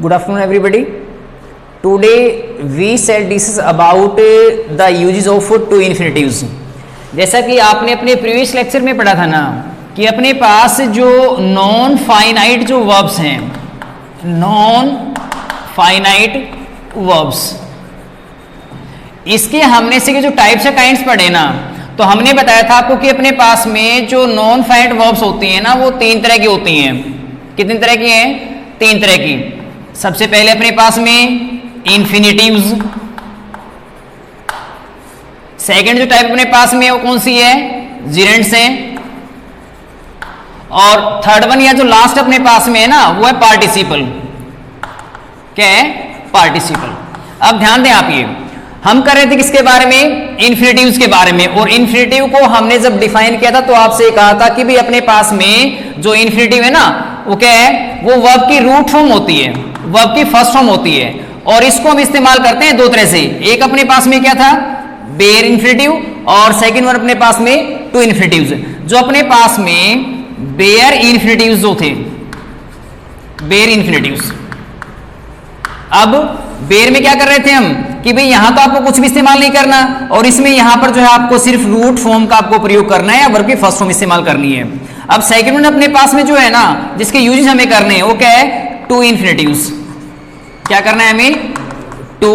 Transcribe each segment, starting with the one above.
Good afternoon, everybody. Today we shall discuss about the uses of to infinitives. जैसा कि आपने अपने previous lecture में पढ़ा था ना कि अपने पास जो नॉन फाइनाइट जो वर्ब्स हैं, नॉन फाइनाइट वर्ब्स, इसके हमने से जो टाइप्स या काइंड्स पढ़े ना, तो हमने बताया था आपको कि अपने पास में जो नॉन फाइनाइट वर्ब्स होती हैं ना वो तीन तरह की होती हैं। कितनी तरह की हैं? तीन तरह की। सबसे पहले अपने पास में इंफिनिटिव्स। सेकंड जो टाइप अपने पास में वो कौन सी है? जिरेंट्स हैं। और थर्ड वन या जो लास्ट अपने पास में है ना वो है पार्टिसिपल। क्या है? पार्टिसिपल। अब ध्यान दें आप, ये हम कर रहे थे किसके बारे में? इन्फिनिटिव्स के बारे में। और इन्फिनिटिव को हमने जब डिफाइन किया था तो आपसे कहा था कि भी अपने पास में जो इन्फिनिटिव है ना वो क्या है? वो वर्ब की रूट फॉर्म होती है, वर्ब की फर्स्ट फॉर्म होती है। और इसको हम इस्तेमाल करते हैं दो तरह से। एक अपने पास में क्या था? Bare infinitive. और सेकंड वन अपने पास में टू इन्फिनिटिव्स। जो अपने पास में बेयर इन्फिनिटिव्स जो थे, बेयर इन्फिनिटिव्स, अब बेयर में क्या कर रहे थे हम कि भाई यहां तो आपको कुछ भी इस्तेमाल नहीं करना और इसमें यहां पर जो है आपको सिर्फ रूट फॉर्म का आपको प्रयोग करना है या वर्ब की फर्स्ट फॉर्म इस्तेमाल करनी है। अब सेकंड वन अपने पास में जो है ना जिसके यूजेस हमें करने हैं वो क्या है? टू इन्फिनिटिव्स। क्या करना है हमें? टू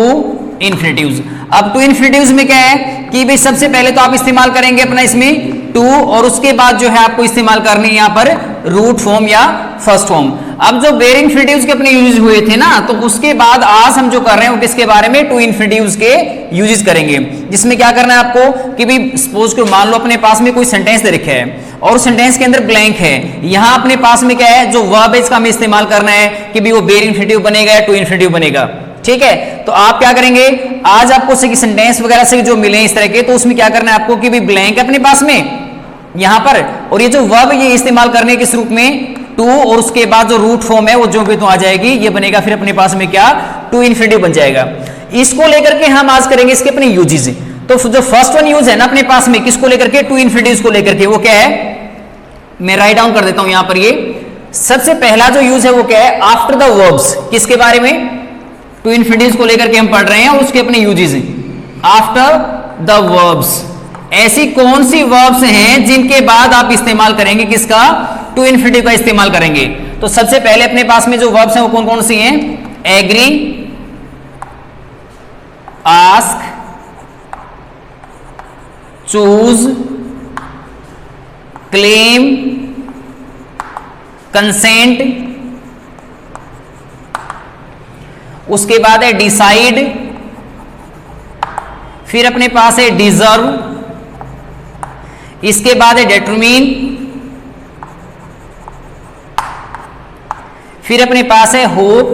इन्फिनिटिव्स। अब टू इन्फिनिटिव्स में क्या है कि भाई सबसे पहले तो आप इस्तेमाल करेंगे अपना इसमें टू, और उसके बाद जो है आपको इस्तेमाल करनी है यहां पर रूट फॉर्म या फर्स्ट फॉर्म। अब जो बेयर इन्फिनिटिव्स के अपने यूजेस हुए थे ना, तो उसके बाद आज हम जो कर रहे हैं वो किसके बारे में? टू इन्फिनिटिव्स के यूजेस करेंगे। जिसमें क्या करना है आपको कि भाई सपोज को मान लो अपने पास में कोई सेंटेंस दे रखा है और सेंटेंस के अंदर ब्लैंक है। यहां अपने पास में क्या है? जो वर्ब है इसका हमें इस्तेमाल करना है कि भाई वो बेयर इन्फिनिटिव बनेगा या टू इन्फिनिटिव बनेगा। ठीक है, तो आप क्या करेंगे आज आपको से सेंटेंस वगैरह से जो मिले इस तरह के, तो उसमें क्या करना है आपको कि भाई ब्लैंक अपने पास में यहां पर, और ये जो वर्ब ये इस्तेमाल करने के रूप में टू, और उसके बाद जो रूट फॉर्म है वो जो भी तो आ जाएगी, ये बनेगा फिर अपने पास में क्या? टू इन्फिनिटिव बन जाएगा। इसको लेकर के हम आज करेंगे इसके अपने यूजेस। तो जो फर्स्ट वन यूज है ना अपने पास में किसको लेकर के? टू इन्फिनिटिव्स को लेकर के। वो क्या है? मैं राइट डाउन कर देता हूं यहां पर। ये सबसे पहला जो यूज है वो क्या है? After the verbs. किसके बारे में? टू इन्फिनिटिव्स को लेकर के हम पढ़ रहे हैं और उसके अपने यूजेस हैं। आफ्टर द वर्ब्स, ऐसी कौन सी वर्ब्स हैं जिनके बाद आप इस्तेमाल करेंगे किसका? टू इन्फिनिटिव का इस्तेमाल करेंगे। तो सबसे पहले अपने पास में जो वर्ब्स हैं वो कौन कौन सी हैं? Agree, ask, choose, claim, consent, उसके बाद है डिसाइड, फिर अपने पास है डिजर्व, इसके बाद है डिटरमिन, फिर अपने पास है होप,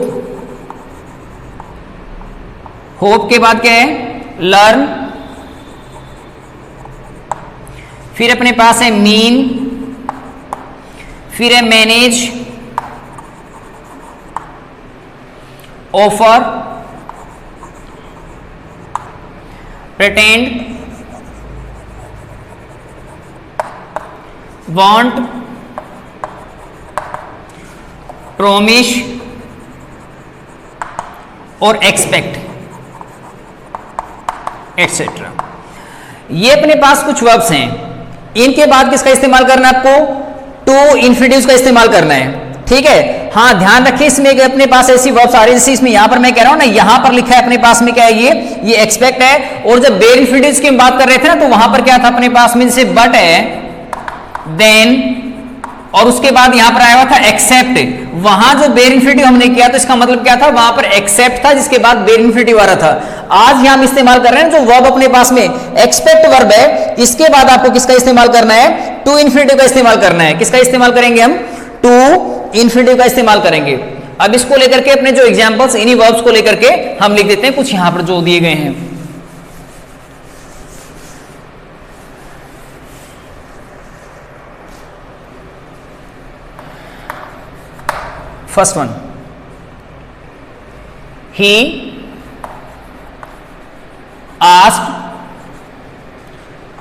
होप के बाद क्या है? लर्न, फिर अपने पास है मीन, फिर है manage, offer, pretend, want, promise और एक्सपेक्ट, एटसेट्रा। ये अपने पास कुछ वर्ब्स हैं। इनके बाद किसका इस्तेमाल करना है आपको? टू इन्फिनिटिव्स का इस्तेमाल करना है। ठीक है, हाँ ध्यान रखिए इसमें अपने पास ऐसी वर्ब्स आ रही है जैसे इसमें यहां पर मैं कह रहा हूं ना, यहां पर लिखा है अपने पास में क्या है? ये एक्सपेक्ट है। और जब बेयर इन्फिनिटिव्स की हम बात कर रहे थे ना तो वहां पर क्या था अपने पास में? जैसे बट है, देन, और उसके बाद यहां पर आया हुआ था एक्सेप्ट। वहां जो बेयर इन्फिनिटिव हमने किया तो इसका मतलब क्या था? वहां पर एक्सेप्ट था जिसके बाद बेयर इन्फिनिटिव आ रहा था। आज यहां हम इस्तेमाल कर रहे हैं जो वर्ब अपने पास में एक्सपेक्ट वर्ब है, इसके बाद आपको किसका इस्तेमाल करना है? टू इन्फिनिटिव का इस्तेमाल करना है। किसका इस्तेमाल करेंगे हम? टू इन्फिनिटिव का इस्तेमाल करेंगे। अब इसको लेकर के अपने जो एग्जांपल्स इन्हीं वर्ब्स को लेकर के हम लिख देते हैं कुछ यहां पर जो दिए गए हैं। First one, he asked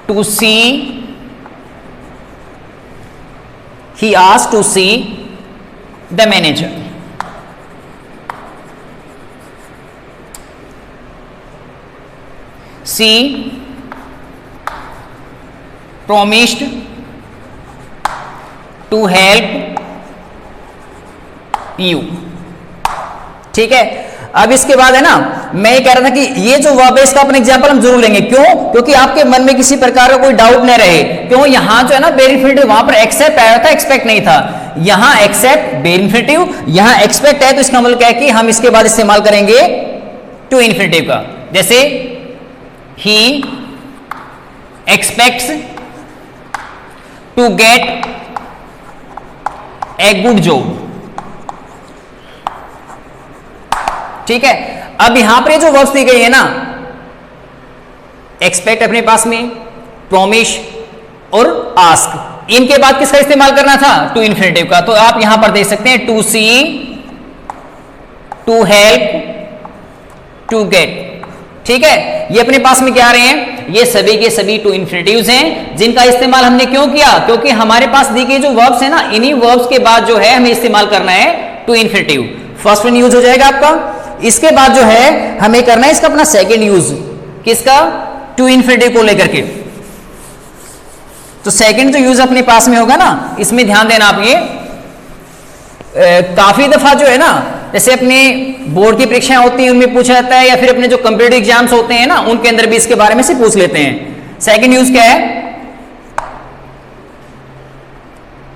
to see, he asked to see the manager. She promised to help you। ठीक है, अब इसके बाद है ना, मैं ये कह रहा था कि ये जो वर्ब है इसका अपन एग्जांपल हम जरूर लेंगे। क्यों? क्योंकि आपके मन में किसी प्रकार का कोई डाउट नहीं रहे। क्यों? यहां जो है ना बेयर इंफिनिटिव, वहां पर एक्सेप्ट आया था, एक्सपेक्ट नहीं था। यहां एक्सेप्ट बेयर इंफिनिटिव, यहां एक्सपेक्ट है, तो इसका मतलब क्या है कि हम इसके बाद इस्तेमाल करेंगे टू इंफिनिटिव का। जैसे he expects to get a good job. ठीक है, अब यहां पर जो वर्ब्स दी गई है ना, एक्सपेक्ट अपने पास में, प्रॉमिस और आस्क, इनके बाद किसका इस्तेमाल करना था? टू इन्फिनेटिव का। तो आप यहां पर देख सकते हैं to see, to help, to get. ठीक है, ये अपने पास में क्या आ रहे हैं? ये सभी के सभी टू इन्फिनेटिव्स हैं, जिनका इस्तेमाल हमने क्यों किया? क्योंकि हमारे पास दी गई जो वर्ब्स है ना, इन्हीं वर्ब्स के बाद जो है हमें इस्तेमाल करना है to infinitive. First one use हो जाएगा आपका, इसके बाद जो है हमें करना है इसका अपना सेकंड यूज, किसका? टू इन्फिनिटिव को लेकर के। तो सेकंड जो यूज अपने पास में होगा ना, इसमें ध्यान देना आप ये, काफी दफा जो है ना, जैसे अपने बोर्ड की परीक्षाएं होती हैं उनमें पूछा जाता है, या फिर अपने जो कंप्यूटर एग्जाम्स होते हैं ना उनके अंदर भी इसके बारे में से पूछ लेते हैं। सेकंड यूज क्या है?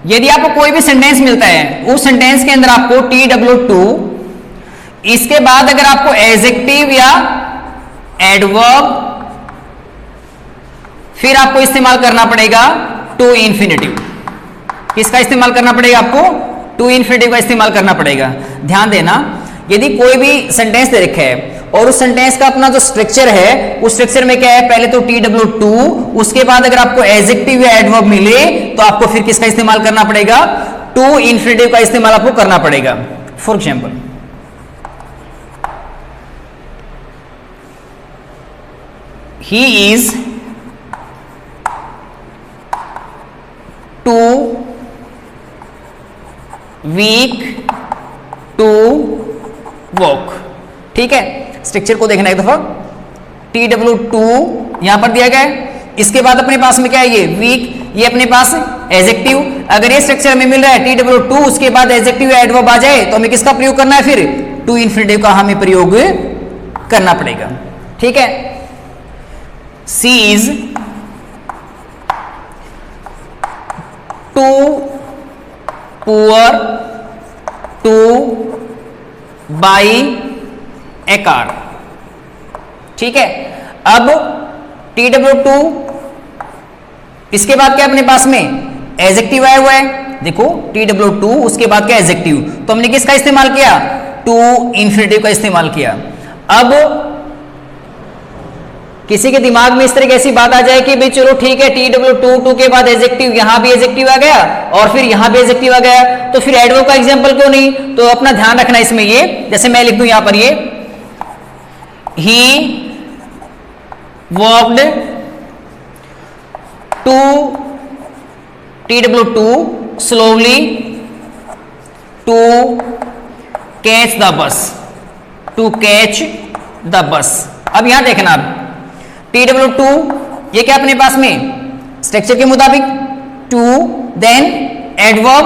यदि आपको कोई भी सेंटेंस मिलता है, उस सेंटेंस के अंदर आपको TW2, इसके बाद अगर आपको एडजेक्टिव या एडवर्ब, फिर आपको इस्तेमाल करना पड़ेगा टू इन्फिनिटिव। किसका इस्तेमाल करना पड़ेगा आपको? टू इन्फिनिटिव का इस्तेमाल करना पड़ेगा। ध्यान देना, यदि कोई भी सेंटेंस दे रखा है और उस सेंटेंस का अपना जो स्ट्रक्चर है, उस स्ट्रक्चर में क्या है? पहले तो TW2, उसके बाद अगर आपको एडजेक्टिव या एडवर्ब मिले तो आपको फिर किसका इस्तेमाल करना पड़ेगा? टू इन्फिनिटिव का इस्तेमाल आपको करना पड़ेगा। For example, he is too weak to walk। ठीक है, स्ट्रक्चर को देखना एक दफा। TW2 यहां पर दिया गया है, इसके बाद अपने पास में क्या है? ये वीक, ये अपने पास एडजेक्टिव। अगर ये स्ट्रक्चर में मिल रहा है TW2, उसके बाद एडजेक्टिव या एडवर्ब आ जाए तो हमें किसका प्रयोग करना है? फिर टू इन्फिनिटिव का हमें प्रयोग करना पड़ेगा। ठीक है, She is too poor to buy a car। ठीक है, अब TW2, इसके बाद क्या अपने पास में? एडजेक्टिव आया हुआ है। देखो TW2, उसके बाद क्या? एडजेक्टिव। तो हमने किसका इस्तेमाल किया? टू इन्फिनिटिव का इस्तेमाल किया। अब किसी के दिमाग में इस तरह की ऐसी बात आ जाए कि भाई चलो ठीक है, TW2 के बाद एडजेक्टिव, यहां भी एडजेक्टिव आ गया और फिर यहां भी एडजेक्टिव आ गया, तो फिर एडवर्ब का एग्जांपल क्यों नहीं? तो अपना ध्यान रखना इसमें ये, जैसे मैं लिख दूं यहां पर ये, he verbed to TW2 slowly to catch the bus, to catch the bus. अब यहां देखना, आप TW2 ये क्या अपने पास में? स्ट्रक्चर के मुताबिक टू, देन एडवर्ब,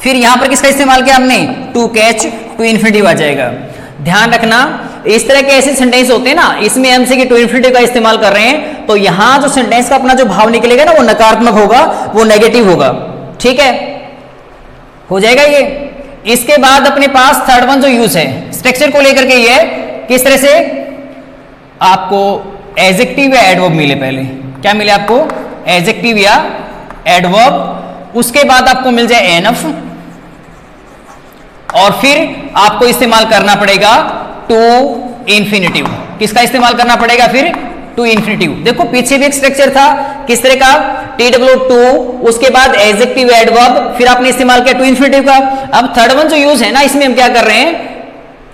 फिर यहां पर किसका इस्तेमाल किया हमने? टू कैच, टू इन्फिनिटिव आ जाएगा। ध्यान रखना, इस तरह के ऐसे सेंटेंस होते हैं ना, इसमें हम से कि टू इन्फिनिटिव का इस्तेमाल कर रहे हैं, तो यहां जो सेंटेंस का अपना जो भाव निकलेगा ना, वो नकारात्मक होगा, वो नेगेटिव होगा। ठीक है, हो जाएगा ये। इसके बाद अपने पास थर्ड वन जो यूज है स्ट्रक्चर को लेकर के, ये किस तरह से आपको एडजेक्टिव या एडवर्ब मिले। पहले क्या मिले आपको? एडजेक्टिव या एडवर्ब, उसके बाद आपको मिल जाए एनफ, और फिर आपको इस्तेमाल करना पड़ेगा टू इन्फिनिटिव। किसका इस्तेमाल करना पड़ेगा फिर? To infinitive. देखो पीछे भी एक स्ट्रक्चर था, किस तरह का? TW2, उसके बाद एडजेक्टिव एडवर्ब, फिर आपने इस्तेमाल किया टू इन्फिनिटिव का। अब थर्ड वन जो यूज है ना, इसमें हम क्या कर रहे हैं?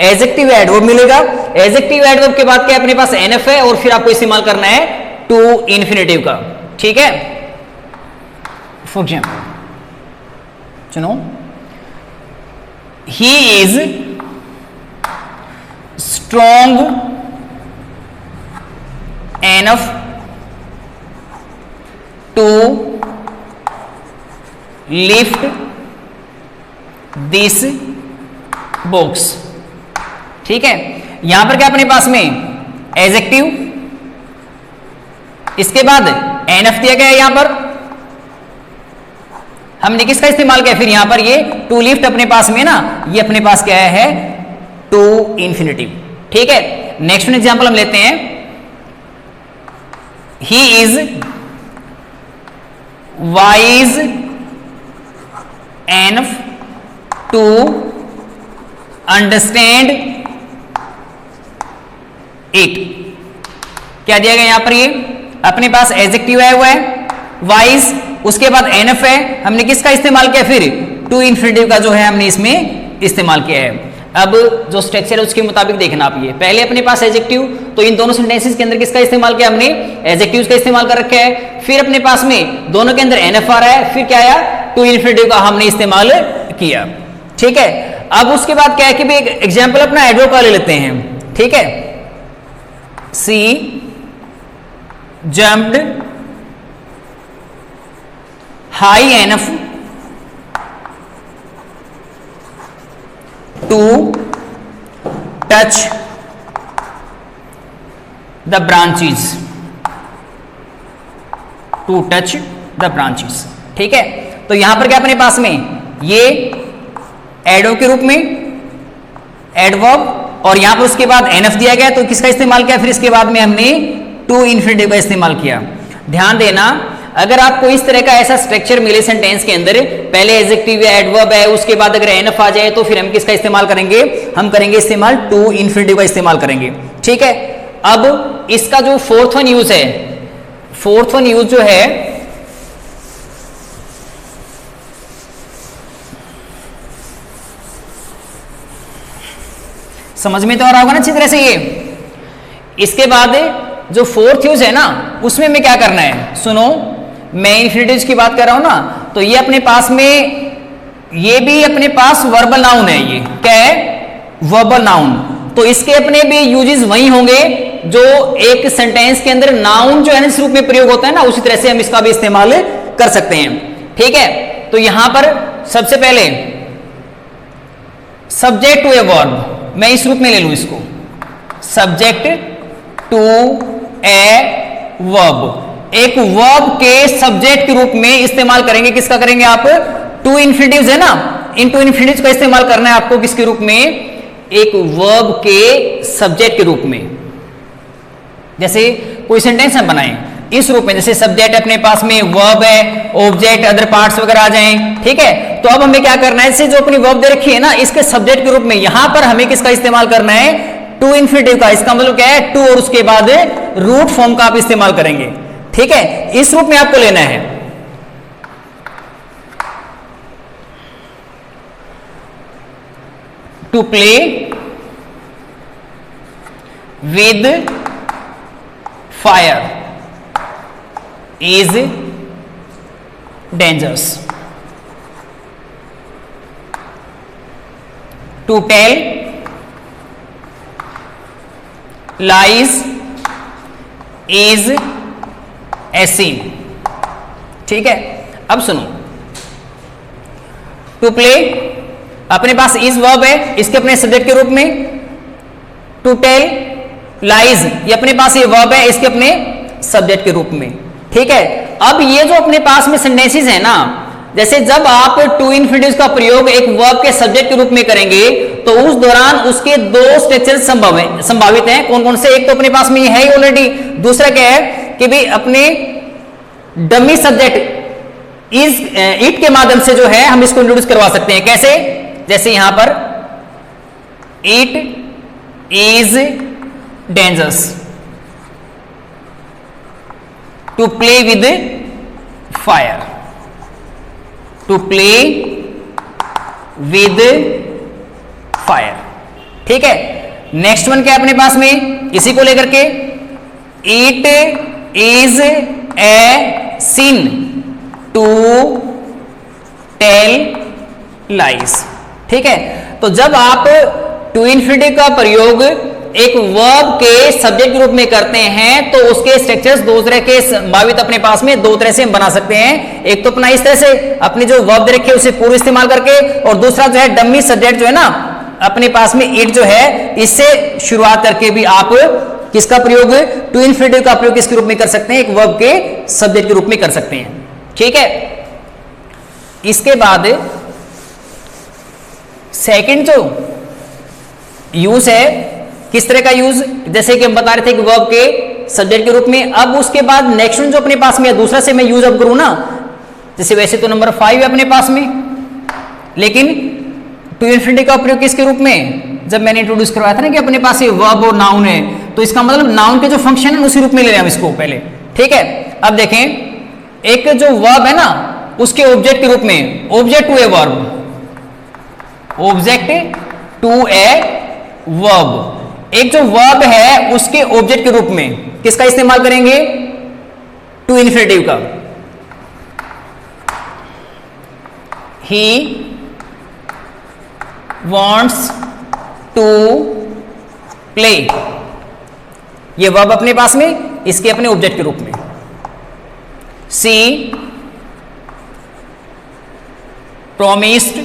एडजेक्टिव एडवर्ब मिलेगा, एडजेक्टिव एडवर्ब के बाद क्या अपने पास एनएफ है, और फिर आपको इस्तेमाल करना है टू इन्फिनिटिव का। ठीक है, फॉर एग्जाम्पल सुनो, he is strong enough to lift this box. ठीक है, यहां पर क्या अपने पास में एडजेक्टिव, इसके बाद एनफ दिया गया है, यहां पर हमने किसका इस्तेमाल किया, फिर यहां पर ये टू लिफ्ट अपने पास में ना, ये अपने पास क्या है टू इंफिनिटिव। ठीक है, नेक्स्ट एग्जांपल हम लेते हैं, he is wise enough to understand it. क्या दिया गया यहां पर, ये अपने पास एडजेक्टिव आया हुआ है वाइज, उसके बाद एनफ है, हमने किसका इस्तेमाल किया, फिर टू इंफिनिटिव का जो है हमने इसमें इस्तेमाल किया है। अब जो स्ट्रक्चर है उसके मुताबिक देखना आप, ये पहले अपने पास एडजेक्टिव, तो इन दोनों सेंटेंसेस के अंदर किसका इस्तेमाल किया हमने, एडजेक्टिव्स का इस्तेमाल कर रखा है, फिर अपने पास में दोनों के अंदर एनएफ आ रहा है, फिर क्या आया टू इन्फिनिटिव का हमने इस्तेमाल किया। ठीक है, अब उसके बाद क्या है कि एक एग्जाम्पल अपना एडवर्ब का ले लेते हैं। ठीक है, she jumped high enough to touch the branches, to touch the branches. ठीक है, तो यहां पर क्या अपने पास में ये एडवर्ब के रूप में एडवर्ब, और यहां पर उसके बाद एनएफ दिया गया, तो किसका इस्तेमाल किया, फिर इसके बाद में हमने टू इंफिनिटिव का इस्तेमाल किया। ध्यान देना, अगर आपको इस तरह का ऐसा स्ट्रक्चर मिले सेंटेंस के अंदर, पहले एडजेक्टिव है, एडवर्ब है, उसके बाद अगर एनएफ आ जाए, तो फिर हम किसका इस्तेमाल करेंगे, हम करेंगे इस्तेमाल टू इंफिनिटिव का इस्तेमाल करेंगे। ठीक है, अब इसका जो फोर्थ वन यूज है, फोर्थ वन यूज जो है समझ में तो आ रहा होगा ना अच्छी तरह से ये। इसके बाद जो फोर्थ यूज है ना, उसमें हमें क्या करना है, सुनो, मैं इंफिनिटिव्स की बात कर रहा हूं ना, तो ये अपने पास में, ये भी अपने पास वर्बल नाउन है, ये क्या है वर्बल नाउन, तो इसके अपने भी यूजेस वही होंगे जो एक सेंटेंस के अंदर नाउन जो है इस रूप में प्रयोग होता है ना, उसी तरह से हम इसका भी इस्तेमाल कर सकते हैं। ठीक है, तो यहां पर सबसे पहले सब्जेक्ट टू ए वर्ब, मैं इस रूप में ले लूं इसको, सब्जेक्ट टू ए वर्ब, एक वर्ब के सब्जेक्ट के रूप में इस्तेमाल करेंगे, किसका करेंगे आप, टू इंफिनिटिव्स है ना, इन टू इंफिनिटिव्स का इस्तेमाल करना है आपको किसके रूप में, एक वर्ब के सब्जेक्ट के रूप में। जैसे कोई सेंटेंस हम बनाएं इस रूप में, जैसे सब्जेक्ट अपने पास में, वर्ब है, ऑब्जेक्ट, अदर पार्ट्स वगैरह आ जाएं। ठीक है, तो अब हमें क्या करना है, इससे जो अपनी वर्ब दे रखी है ना, इसके सब्जेक्ट के रूप में यहां पर हमें किसका इस्तेमाल करना है, टू इंफिनिटिव का। इसका मतलब क्या है, टू और उसके बाद रूट फॉर्म का आप इस्तेमाल करेंगे। ठीक है, इस रूप में आपको लेना है। To play with fire is dangerous, to tell lies is a sin. ठीक है, अब सुनो, टू प्ले अपने पास इज वर्ब है, इसके अपने सब्जेक्ट के रूप में, टू टेल लाइज ये अपने पास ये वर्ब है, इसके अपने सब्जेक्ट के रूप में। ठीक है, अब ये जो अपने पास में सेंटेंसेस है ना, जैसे जब आप टू इंफिनिटिव्स का प्रयोग एक वर्ब के सब्जेक्ट के रूप में करेंगे, तो उस दौरान उसके दो स्ट्रक्चर संभावित हैं। कौन कौन से, एक तो अपने पास में ये है ऑलरेडी, दूसरा क्या है कि भी अपने डमी सब्जेक्ट इज इट के माध्यम से जो है हम इसको इंट्रोड्यूस करवा सकते हैं। कैसे, जैसे यहां पर it is dangerous to play with fire, to play with fire. ठीक है, नेक्स्ट वन क्या है अपने पास में, इसी को लेकर के, it is a sin to tell lies. ठीक है, तो जब आप टू इंफिनिटिव का प्रयोग एक वर्ब के सब्जेक्ट के रूप में करते हैं तो उसके स्ट्रक्चर्स दो तरह के संभावित अपने पास में दो तरह से हम बना सकते हैं। एक तो अपना इस तरह से अपने जो वर्ब दे रखे उसे पूर्व इस्तेमाल करके, और दूसरा जो है डमी सब्जेक्ट जो है ना अपने पास में इट जो है इससे शुरुआत करके भी आप किसका प्रयोग, टू इन्फिनिटिव का प्रयोग किसके रूप में कर सकते हैं, एक वर्ब के सब्जेक्ट के रूप में कर सकते हैं। ठीक है, इसके बाद सेकंड जो यूज है, किस तरह का यूज, जैसे कि हम बता रहे थे कि वर्ब के सब्जेक्ट के रूप में। अब उसके बाद नेक्स्ट जो अपने पास में दूसरा से मैं यूज अब करूं ना, जैसे वैसे तो नंबर 5 है अपने पास में, लेकिन टू इन्फिनिटी का प्रयोग किसके रूप में, जब मैंने इंट्रोड्यूस करवाया था ना कि अपने पास ये वर्ब और नाउन है, तो इसका मतलब नाउन के जो फंक्शन है उसी रूप में ले रहे हैं हम इसको पहले। ठीक है, अब देखें एक जो वर्ब है ना उसके ऑब्जेक्ट के रूप में, object to a verb, object to a verb, एक जो वर्ब है उसके ऑब्जेक्ट के रूप में किसका इस्तेमाल करेंगे, टू इन्फिनिटिव का। ही वॉन्ट्स टू प्ले, ये वर्ब अपने पास में इसके अपने ऑब्जेक्ट के रूप में। सी promised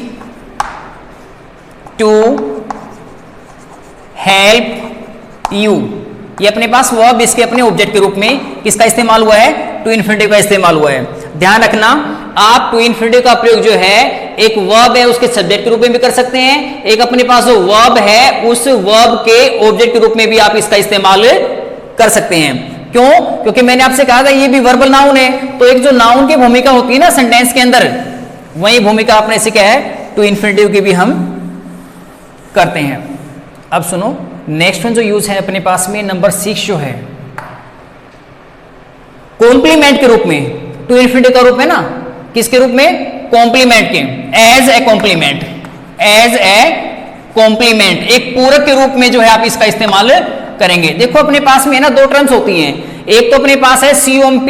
टू हेल्प यू, ये अपने पास वर्ब इसके अपने ऑब्जेक्ट के रूप में किसका इस्तेमाल हुआ है, टू इन्फिनिटिव का इस्तेमाल हुआ है। ध्यान रखना आप टू इन्फिनिटिव का प्रयोग जो है एक वर्ब है उसके सब्जेक्ट के रूप में भी कर सकते हैं, एक अपने पास जो वर्ब है उस वर्ब के ऑब्जेक्ट के रूप में भी आप इसका इस्तेमाल कर सकते हैं। क्यों, क्योंकि मैंने आपसे कहा था ये भी वर्बल नाउन है, तो एक जो नाउन की भूमिका होती है ना सेंटेंस के अंदर, वही भूमिका अपने से क्या है, टू इन्फिनिटिव की भी हम करते हैं। अब सुनो नेक्स्ट वन जो यूज है अपने पास में नंबर 6 जो है कॉम्प्लीमेंट के रूप में, टू इन्फिनिटिव का रूप है ना, किसके रूप में, कॉम्प्लीमेंट के, as a complement, as a complement, एक पूरक के रूप में जो है आप इसका इस्तेमाल करेंगे। देखो अपने पास में ना दो टर्म्स होती हैं, एक तो अपने पास है COMP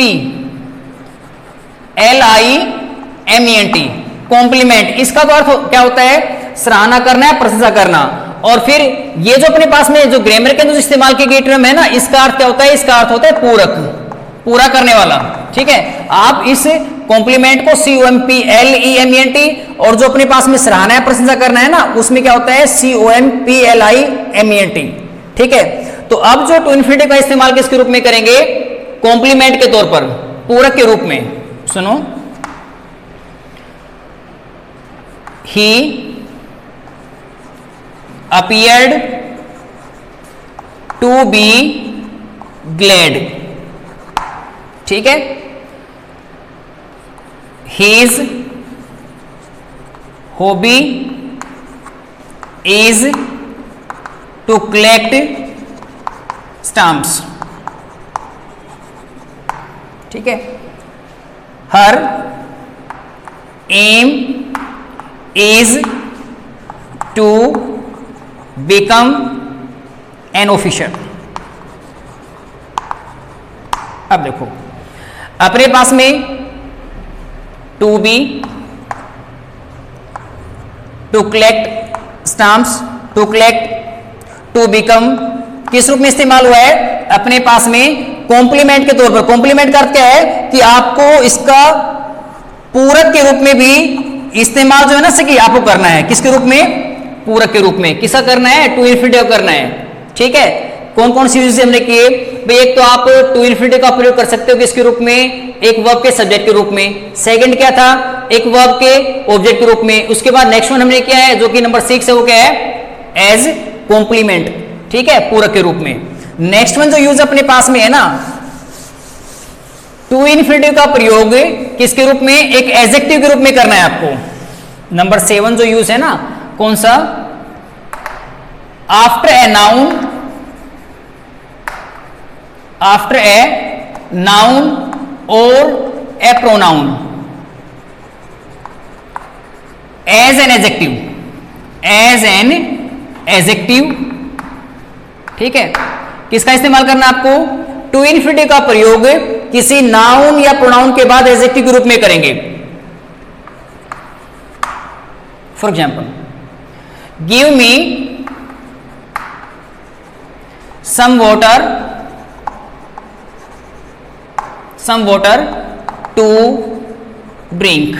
LIMENT कॉम्प्लीमेंट, इसका तो अर्थ क्या होता है, सराहना करना है, प्रशंसा करना। और फिर ये जो अपने पास में जो ग्रामर के अंदर इस्तेमाल की गई टर्म है ना, इसका अर्थ क्या होता है, इसका अर्थ होता है पूरक, पूरा करने वाला। ठीक है, आप इस कॉम्प्लीमेंट को COMP LEMENT और जो अपने पास में सराहना है, प्रशंसा करना है ना, उसमें क्या होता है COMP LIMENT। ठीक है, तो अब जो टू इन्फिनिटिव का इस्तेमाल किसके रूप में करेंगे, कॉम्प्लीमेंट के तौर पर, पूरक के रूप में। सुनो, he appeared to be glad। ठीक है, his hobby is to collect stamps। ठीक है, her aim is to become an officer। अब देखो अपने पास में to be, to collect stamps, to collect, to become किस रूप में इस्तेमाल हुआ है, अपने पास में कॉम्प्लीमेंट के तौर पर। कॉम्प्लीमेंट का अर्थ क्या है कि आपको इसका पूरक के रूप में भी इस्तेमाल जो है ना सकी आपको करना है, किसके रूप में, पूरक के रूप में। किसका करना है, टू इन्फिनिटिव करना है। ठीक है, कौन कौन सी यूज हमने किए भाई, एक तो आप टू इन्फिनिटिव का प्रयोग कर सकते हो किसके रूप में, एक वर्ब के सब्जेक्ट के रूप में। सेकंड क्या था, एक वर्ब के ऑब्जेक्ट के रूप में। उसके बाद नेक्स्ट वन हमने किया है जो कि नंबर 6 है, वो क्या है, एज कॉम्प्लीमेंट। ठीक है, पूरक के रूप में। नेक्स्ट वन जो यूज अपने पास में है ना, टू इन्फिनिटिव का प्रयोग किसके रूप में, एक एडजेक्टिव के रूप में करना है आपको। नंबर 7 जो यूज है ना, कौन सा, after a noun, after a noun और a pronoun, as an adjective, as an adjective. ठीक है, किसका इस्तेमाल करना आपको, टू इन्फिनिटिव का प्रयोग किसी नाउन या प्रोनाउन के बाद एडजेक्टिव के रूप में करेंगे। For example, give me some water to drink।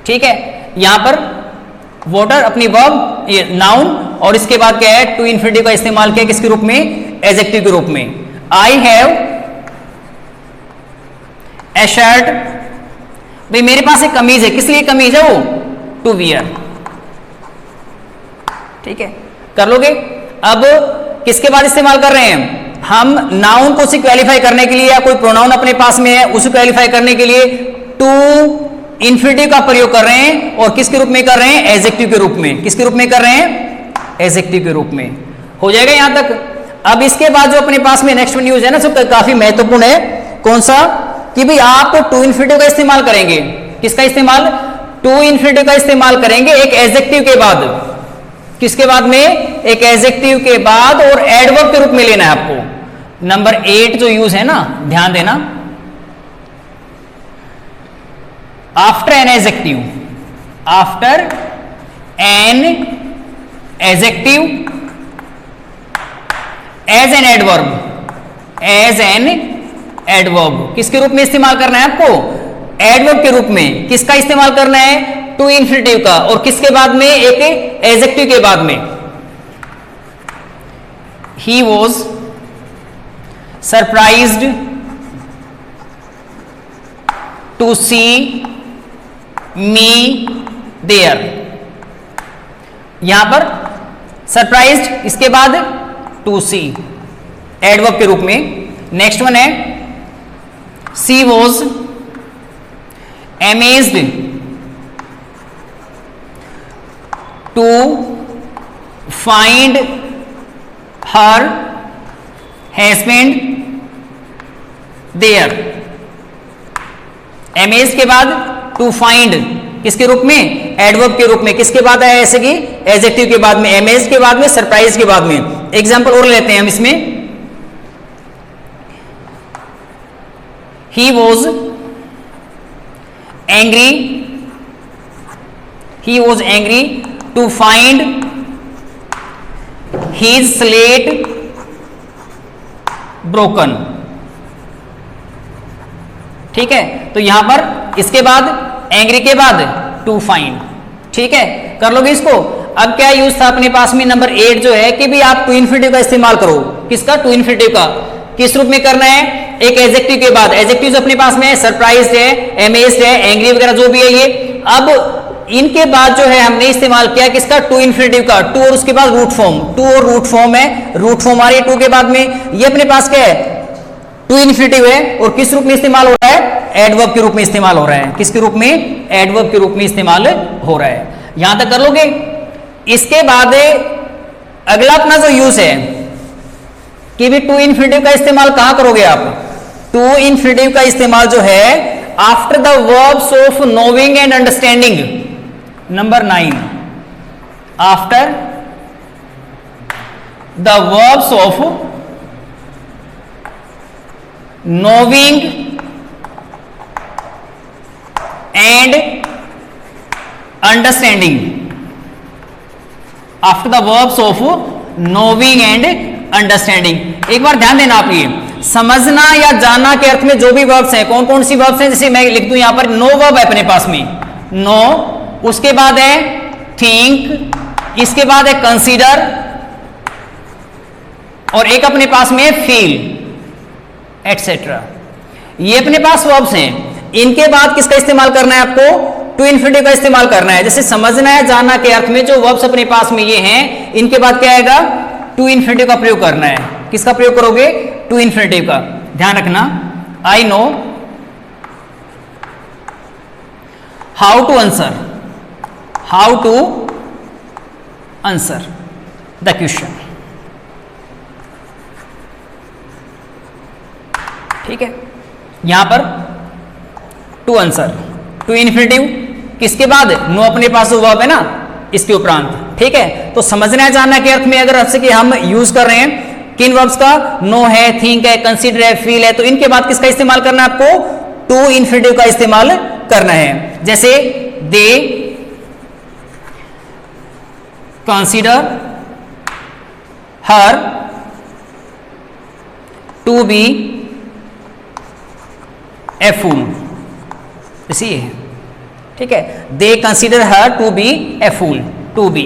ठीक है, यहां पर वाटर अपनी वर्ब ये नाउन और इसके बाद क्या है टू इन्फिनिटिव का इस्तेमाल किया किसके रूप में, एडजेक्टिव के रूप में। आई हैव ए शर्ट, भाई मेरे पास एक कमीज है, किस लिए कमीज है वो, टू वियर। ठीक है, कर लोगे। अब किसके बाद इस्तेमाल कर रहे हैं हम, नाउन को उसे क्वालिफाई करने के लिए या कोई प्रोनाउन अपने पास में है उसे क्वालिफाई करने के लिए टू इन्फिनिटिव का प्रयोग कर रहे हैं और किसके रूप में कर रहे हैं, एडजेक्टिव के रूप में। किसके रूप में कर रहे हैं, एडजेक्टिव के रूप में। हो जाएगा यहां तक। अब इसके बाद जो अपने पास में नेक्स्ट न्यूज है ना, सब काफी महत्वपूर्ण है। कौन सा, कि भाई आप टू इन्फिनिटिव का इस्तेमाल करेंगे। किसका इस्तेमाल, टू इन्फिनिटिव का इस्तेमाल करेंगे एक एडजेक्टिव के बाद। किसके बाद में, एक एडजेक्टिव के बाद और एडवर्ब के रूप में लेना है आपको। नंबर 8 जो यूज है ना, ध्यान देना, after an adjective, after an adjective as an adverb, as an adverb किसके रूप में इस्तेमाल करना है आपको, एडवर्ब के रूप में। किसका इस्तेमाल करना है, टू इन्फिनिटिव का, और किसके बाद में, एक एडजेक्टिव के बाद में। He was surprised to see me there. यहां पर सरप्राइज्ड, इसके बाद टू सी, एडवर्ब के रूप में। नेक्स्ट वन है she was amazed to find her husband there. Amazed के बाद टू फाइंड किसके रूप में, एडवर्ब के रूप में। किसके बाद आया ऐसे कि, एडजेक्टिव के बाद में, अमेज्ड के बाद में, सरप्राइज के बाद में। एग्जांपल और लेते हैं हम इसमें। He was angry, he was angry to find his slate broken. ठीक है, तो यहां पर इसके बाद एंग्री के बाद टू फाइंड। ठीक है, कर लोगे इसको। अब क्या यूज था अपने पास में, नंबर 8 जो है कि भी आप टू इन्फिनिटिव का इस्तेमाल करो। किसका, टू इन्फिनिटिव का। किस रूप में करना है, एक एडजेक्टिव के बाद। एडजेक्टिव जो अपने पास में है, सरप्राइज्ड है, अमेज्ड है, एंग्री वगैरह जो भी है ये। अब इनके बाद जो है हमने इस्तेमाल किया किसका, टू इन्फिनिटिव का। टू और उसके बाद रूट फॉर्म, टू और रूट फॉर्म है, रूट फॉर्म आ रही है टू के बाद में। ये अपने पास क्या है, टू इन्फिनिटिव है और किस रूप में इस्तेमाल हो रहा है, एडवर्ब के रूप में इस्तेमाल हो रहा है। किसके रूप में, एडवर्ब के रूप में इस्तेमाल हो रहा है। यहां तक कर लोगे। इसके बाद अगला अपना जो यूज है कि भी टू इन्फिनिटिव का इस्तेमाल कहां करोगे आप, टू इन्फिनिटिव का इस्तेमाल जो है after the verbs of knowing and understanding. Number 9, after the verbs of knowing and understanding, after the verbs of knowing and understanding। एक बार ध्यान देना आप, ये समझना या जानना के अर्थ में जो भी वर्ब्स हैं, कौन कौन सी वर्ब्स हैं, जैसे मैं लिख दूं यहां पर नो वर्ब है अपने पास में, नो, उसके बाद है थिंक, इसके बाद है कंसीडर, और एक अपने पास में फील एटसेट्रा। ये अपने पास वर्ब्स हैं। इनके बाद किसका इस्तेमाल करना है आपको, टू इन्फिनिटिव का इस्तेमाल करना है। जैसे समझना है, जानना के अर्थ में जो वर्ब्स अपने पास में ये हैं, इनके बाद क्या आएगा, टू इन्फिनिटिव का प्रयोग करना है। किसका प्रयोग करोगे, टू इन्फिनिटिव का। ध्यान रखना, I know how to answer, how to answer the question. ठीक है, यहां पर टू आंसर, टू इन्फिनिटिव, किसके बाद, नो अपने पास वर्ब है ना इसके उपरांत। ठीक है, तो समझना है जानना के अर्थ में अगर आपसे कि हम यूज कर रहे हैं किन वर्ब्स का, नो है, थिंक है, कंसीडर है, फील है, तो इनके बाद किसका इस्तेमाल करना है आपको, टू इन्फिनिटिव का इस्तेमाल करना है। जैसे they consider her to be a fool, इसी है, ठीक है। They consider her to be a fool, to be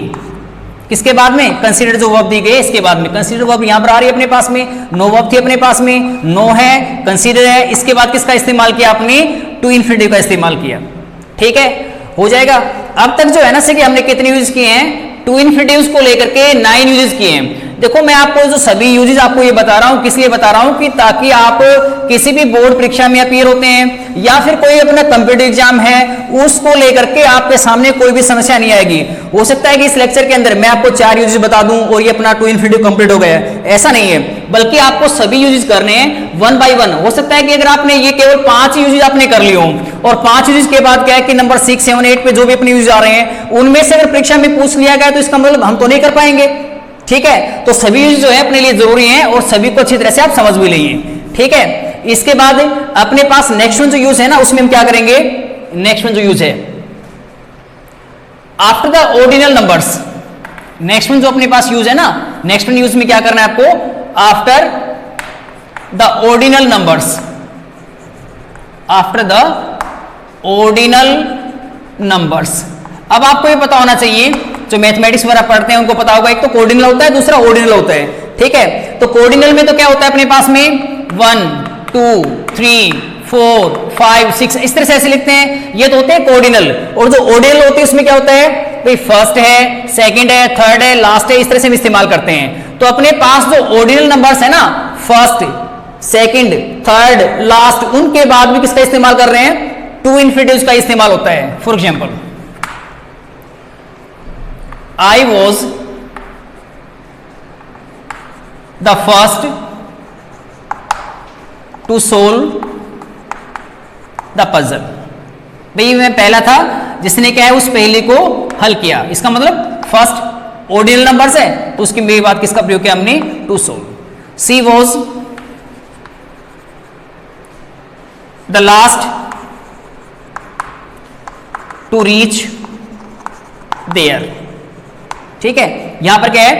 किसके बाद में, कंसीडर जो वर्ब दी गई है इसके बाद में। कंसीडर वर्ब यहां पर आ रही है अपने पास में, नो वर्ब थी अपने पास में, नो है, कंसीडर है, इसके बाद किसका इस्तेमाल किया आपने, टू इन्फिनिटिव का इस्तेमाल किया, ठीक है, हो जाएगा। अब तक जो है ना कि हमने कितने यूज किए हैं, टू इन्फिनिटिव्स को लेकर के 9 यूजेस किए हैं। देखो मैं आपको जो सभी यूजेस आपको ये बता रहा हूं, किस लिए बता रहा हूं, कि ताकि आप किसी भी बोर्ड परीक्षा में अपीयर होते हैं या फिर कोई अपना कंप्यूटर एग्जाम है उसको लेकर के आपके सामने कोई भी समस्या नहीं आएगी। हो सकता है कि इस लेक्चर के अंदर मैं आपको 4 यूजेस बता दूं और ये अपना टू इन्फिनिटिव कंप्लीट हो गया, ऐसा नहीं है, बल्कि आपको सभी यूजेस करने हैं 1 बाय 1। हो सकता है कि अगर आपने ये केवल 5 यूजेस आपने कर लिए हो और 5 यूजेस के बाद क्या है कि नंबर 6, 7, 8 पे जो भी अपने यूजेस आ रहे हैं उनमें से अगर परीक्षा में पूछ लिया गया तो इसका मतलब हम तो नहीं कर पाएंगे, ठीक है। तो सभी यूज जो है अपने लिए जरूरी हैं और सभी को अच्छी तरह से आप समझ भी लीजिए, ठीक है। इसके बाद अपने पास नेक्स्ट वन जो यूज है ना उसमें हम क्या करेंगे, नेक्स्ट वन जो यूज है after the ordinal numbers. Next one जो अपने पास यूज है ना, नेक्स्ट वन यूज में क्या करना है आपको, after the ordinal numbers, after the ordinal numbers. अब आपको ये पता होना चाहिए, जो मैथमेटिक्स वगैरह पढ़ते हैं उनको पता होगा, एक तो कोऑर्डिनल होता है, दूसरा ऑर्डिनल होता है, ठीक है। तो कोऑर्डिनल में तो क्या होता है अपने पास में 1 2 3 4 5 6 इस तरह से ऐसे लिखते हैं, ये तो होते हैं कोऑर्डिनल। और जो ऑर्डिनल होते हैं उसमें क्या होता है भाई, फर्स्ट है, सेकंड है, थर्ड है, लास्ट है, इस तरह से हम इस्तेमाल करते हैं। तो अपने पास जो ऑर्डिनल नंबर्स है ना, फर्स्ट, सेकंड, थर्ड, लास्ट, उनके बाद भी किसका इस्तेमाल कर रहे हैं, टू इन्फिनिटिव्स का इस्तेमाल होता है। For example I was the first to solve the puzzle। भाई मैं पहला था जिसने क्या है उस पहेली को हल किया, इसका मतलब फर्स्ट ऑर्डिनल नंबर्स है तो उसकी मेरी बात किसका प्रयोग किया हमने, to solve. She was the last to reach there, ठीक है। यहां पर क्या है,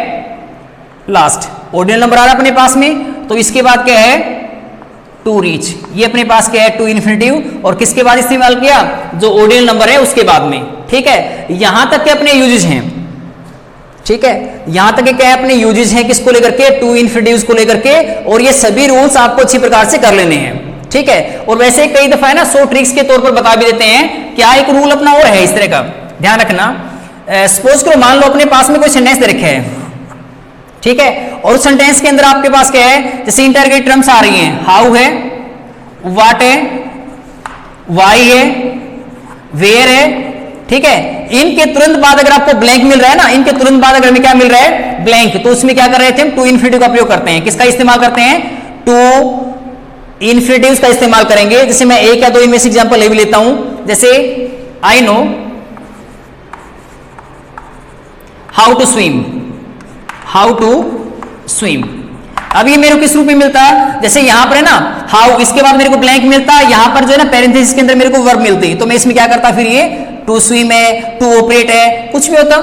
लास्ट ऑर्डिनल नंबर आ रहा है अपने पास में, तो इसके बाद क्या है, टू रीच, ये अपने पास क्या है, टू इन्फिनिटिव, और किसके बाद इस्तेमाल किया, जो ऑर्डिनल नंबर है उसके बाद में, ठीक है। यहां तक के अपने यूजेस हैं, ठीक है, यहां तक के क्या है अपने यूजेस हैं, किसको लेकर के, टू इन्फिनिटिव्स को लेकर के, और ये सभी रूल्स आपको अच्छी प्रकार से कर लेने हैं, ठीक है। और वैसे कई दफा है ना 100 ट्रिक्स के तौर पर बता भी देते हैं, क्या एक रूल अपना और है इस तरह का, ध्यान रखना। सपोज करो मान लो अपने पास में कोई सेंटेंस दे रखे है, ठीक है, और उस सेंटेंस के अंदर आपके पास क्या है, जैसे इंटरगेट टर्म्स आ रही हैं, हाउ है, व्हाट है, वाई है, वेयर है, ठीक है। इनके तुरंत बाद अगर आपको ब्लैंक मिल रहा है ना, इनके तुरंत बाद अगर हमें क्या मिल रहा है, ब्लैंक, तो उसमें क्या कर रहे थे हम, टू इन्फिनिटिव का प्रयोग करते हैं। किसका इस्तेमाल करते हैं, टू इन्फिनिटिव्स का इस्तेमाल करेंगे। जैसे मैं एक या दो इनमें से एग्जांपल ले भी लेता हूं, जैसे I know how to swim, how to swim. अब ये मेरे को किस रूप में मिलता है, जैसे यहां पर है ना हाउ, इसके बाद मेरे को ब्लैंक मिलता है, यहां पर जो है ना पैरेंथेसिस के अंदर मेरे को वर्ब मिलती, तो मैं इसमें क्या करता, फिर ये टू स्विम है, टू ऑपरेट है, कुछ भी होता,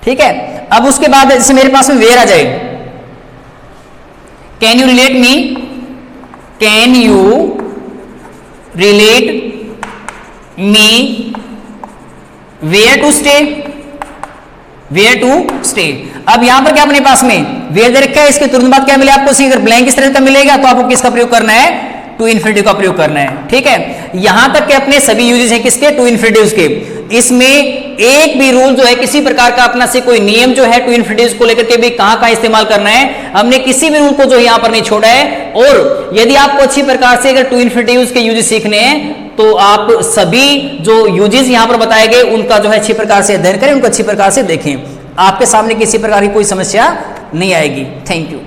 ठीक है। अब उसके बाद जैसे मेरे पास में वेयर आ जाए, can you relate me, can you relate me where to stay, where to stay. अब यहां पर क्या अपने पास में वेयर दे रखा है, इसके तुरंत बाद क्या मिले आपको, अगर ब्लैंक इस तरह का मिलेगा तो आपको किसका प्रयोग करना है, टू इन्फिनिटिव का प्रयोग करना है, ठीक है। यहां तक के अपने सभी यूजेस हैं किसके, टू इन्फिनिटिव्स के। इसमें एक भी रूल जो है, किसी प्रकार का अपना से कोई नियम जो है टू इन्फिनिटिव्स को लेकर के भी कहां इस्तेमाल करना है, हमने किसी भी रूल को जो यहां पर नहीं छोड़ा है। और यदि आपको अच्छी प्रकार से अगर टू इन्फिनिटिव्स के यूजेस सीखने हैं तो आप सभी जो यूजेस यहां पर बताए गए उनका जो है अच्छी प्रकार से अध्ययन करें, उनको अच्छी प्रकार से देखें, आपके सामने किसी प्रकार की कोई समस्या नहीं आएगी। Thank you.